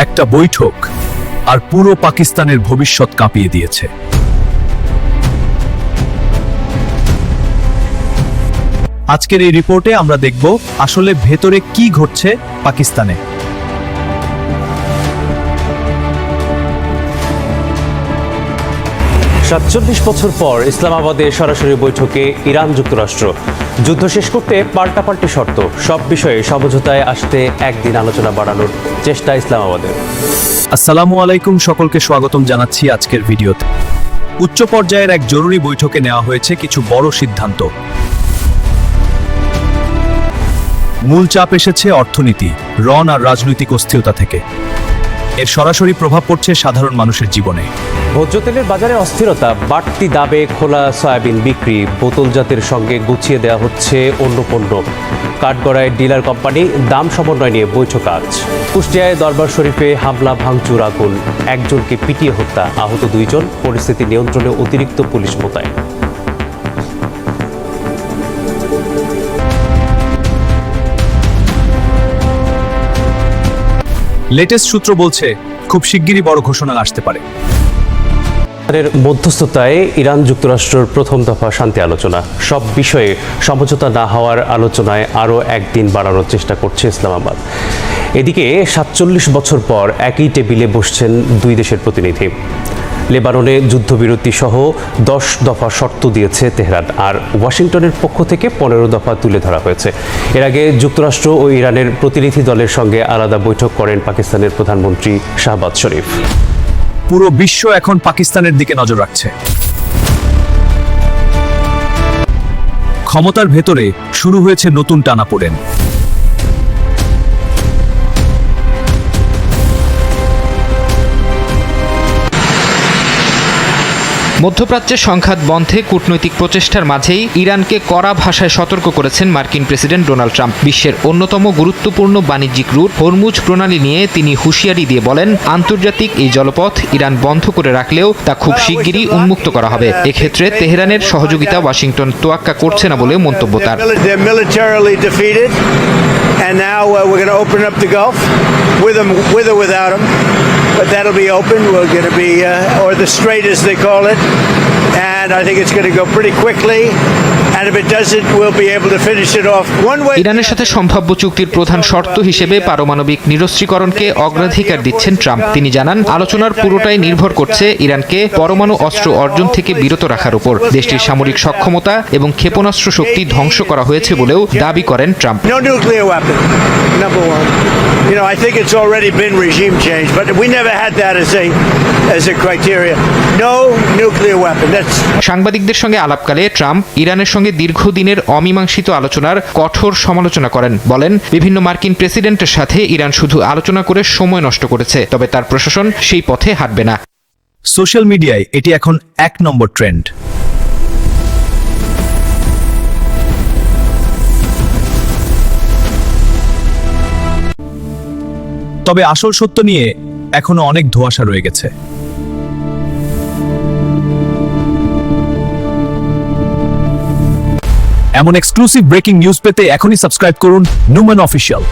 একটা বৈঠক আর পুরো পাকিস্তানের ভবিষ্যৎ কাঁপিয়ে দিয়েছে। আজকের এই রিপোর্টে আমরা দেখব আসলে ভেতরে কি ঘটছে পাকিস্তানে। ৪৭ বছর পর ইসলামাবাদে সরাসরি বৈঠকে ইরান যুক্তরাষ্ট্র। যুদ্ধ শেষ করতে পাল্টাপাল্টি শর্ত, সব বিষয়ে সমঝোতায় আসতে একদিন আলোচনা বাড়ানোর চেষ্টা ইসলামাবাদের। আসসালামু আলাইকুম, সকলকে স্বাগতম জানাচ্ছি আজকের ভিডিওতে। উচ্চ পর্যায়ের এক জরুরি বৈঠকে নেওয়া হয়েছে কিছু বড় সিদ্ধান্ত। মূল চাপ এসেছে অর্থনীতি, ঋণ আর রাজনৈতিক অস্থিরতা থেকে। এর সরাসরি প্রভাব পড়ছে সাধারণ মানুষের জীবনে। ভোজ্য তেলের বাজারে অস্থিরতা, বাড়তি দামে খোলা সয়াবিন বিক্রি, বোতলজাতের সঙ্গে গুছিয়ে দেওয়া হচ্ছে অন্য পণ্য। কাঠগড়ায় ডিলার কোম্পানি, দাম সমন্বয় নিয়ে বৈঠক আজ। কুষ্টিয়ায় দরবার শরীফে হামলা, ভাঙচুর, আগুন, একজনকে পিটিয়ে হত্যা, আহত 2 জন। পরিস্থিতি নিয়ন্ত্রণে অতিরিক্ত পুলিশ মোতায়েন। লেটেস্ট সূত্র বলছে খুব শিগগিরই বড় ঘোষণা আসতে পারে। মধ্যস্থতায় ইরান যুক্তরাষ্ট্রের প্রথম দফা শান্তি আলোচনা। সব বিষয়ে সমঝোতা না হওয়ার আলোচনায় আরও একদিন বাড়ানোর চেষ্টা করছে ইসলামাবাদ। এদিকে ৪৭ বছর পর একই টেবিলে বসছেন 2 দেশের প্রতিনিধি। লেবাননে যুদ্ধবিরতি সহ 10 দফা শর্ত দিয়েছে তেহরান, আর ওয়াশিংটনের পক্ষ থেকে 15 দফা তুলে ধরা হয়েছে। এর আগে যুক্তরাষ্ট্র ও ইরানের প্রতিনিধি দলের সঙ্গে আলাদা বৈঠক করেন পাকিস্তানের প্রধানমন্ত্রী শাহবাজ শরীফ। পুরো বিশ্ব এখন পাকিস্তানের দিকে নজর রাখছে। ক্ষমতার ভেতরে শুরু হয়েছে নতুন টানাপোড়েন। মধ্যপ্রাচ্যের সংঘাত বন্ধে কূটনৈতিক প্রচেষ্টার মাঝেই ইরানকে কড়া ভাষায় সতর্ক করেছেন মার্কিন প্রেসিডেন্ট ডোনাল্ড ট্রাম্প। বিশ্বের অন্যতম গুরুত্বপূর্ণ বাণিজ্যিক রুট হরমুজ প্রণালী নিয়ে তিনি হুঁশিয়ারি দিয়ে বলেন, আন্তর্জাতিক এই জলপথ ইরান বন্ধ করে রাখলেও তা খুব শিগগিরই উন্মুক্ত করা হবে। এক্ষেত্রে তেহরানের সহযোগিতা ওয়াশিংটন তোয়াক্কা করছে না বলেও মন্তব্য তার। And now we're going to open up the Gulf with or without them. But that'll be open. We're going to be, or the Strait as they call it. And I think it's going to go pretty quickly. And if it doesn't, we'll be able to finish it off one way. ইরানের সাথে সম্ভাব্য চুক্তির প্রধান শর্ত হিসেবে পারমাণবিক নিরস্ত্রীকরণকে অগ্রাধিকার দিচ্ছেন ট্রাম্প। তিনি জানান, আলোচনার পুরোটাই নির্ভর করছে ইরানকে পরমাণু অস্ত্র অর্জন থেকে বিরত রাখার উপর। দেশটির সামরিক সক্ষমতা এবং ক্ষেপণাস্ত্র শক্তি ধ্বংস করা হয়েছে বলেও দাবি করেন Trump. No nuclear weapon, number one. You know, I think it's already been regime change, but we never had that as a criteria. No nuclear weapon. That's সাংবাদিকদের সঙ্গে আলাপকালে ট্রাম্প ইরানের সঙ্গে দীর্ঘদিনের অমীমাংসিত আলোচনার কঠোর সমালোচনা করেন। বলেন, বিভিন্ন মার্কিন প্রেসিডেন্টের সাথে ইরান শুধু আলোচনা করে সময় নষ্ট করেছে, তবে তার প্রশাসন সেই পথে হাঁটবে না। সোশ্যাল মিডিয়ায় এটি এখন 1 নম্বর ট্রেন্ড। তবে আসল সত্য নিয়ে এখনো অনেক ধোঁয়াশা রয়ে গেছে। এমন এক্সক্লুসিভ ব্রেকিং নিউজ পেতে এখনই সাবস্ক্রাইব করুন নুমান অফিসিয়াল।